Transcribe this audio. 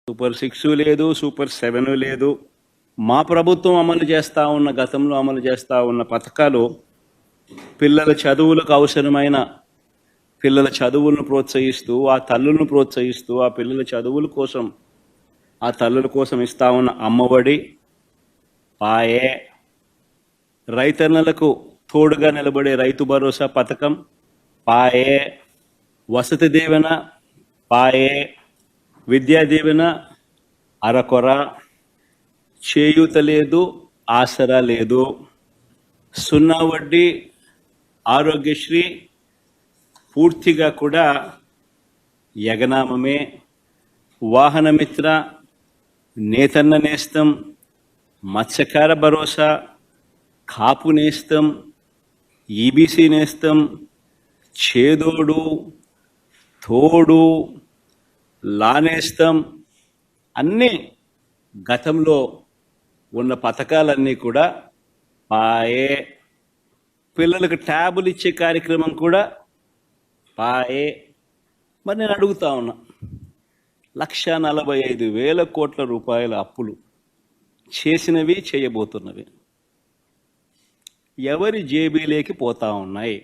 Super 6 లేదు, super 7 లేదు. మా ప్రభుత్వం అమలు చేస్తూ ఉన్న, గతంలో అమలు చేస్తూ ఉన్న పథకాలు పిల్లల చదువులకు అవసరమైన పిల్లల చదువులను ప్రోత్సహిస్తూ, ఆ తల్లులను ప్రోత్సహిస్తూ, ఆ పిల్లల చదువుల కోసం, ఆ తల్లుల కోసం ఇస్తా ఉన్న అమ్మఒడి, పాయే, రైతన్నలకు తోడుగా నిలబడే రైతు భరోసా పథకం, పాయే, వసతి దీవెన, పాయే, విద్యా దీవెన అరకొర, చేయూత లేదు, ఆసరా లేదు, సున్నా వడ్డీ, ఆరోగ్యశ్రీ పూర్తిగా కూడా యగనామమే, వాహనమిత్ర, నేతన్న నేస్తం, మత్స్యకార భరోసా, కాపు నేస్తం, ఈబీసీ నేస్తం, చేదోడు, తోడు, లానేస్తం, అన్నీ గతంలో ఉన్న పథకాలన్నీ కూడా పాయే. పిల్లలకు ట్యాబులు ఇచ్చే కార్యక్రమం కూడా పాయే. మరి నేను అడుగుతా ఉన్నా, 1,45,000 కోట్ల రూపాయల అప్పులు చేసినవి, చేయబోతున్నవి ఎవరి జేబీలోకి పోతా ఉన్నాయి?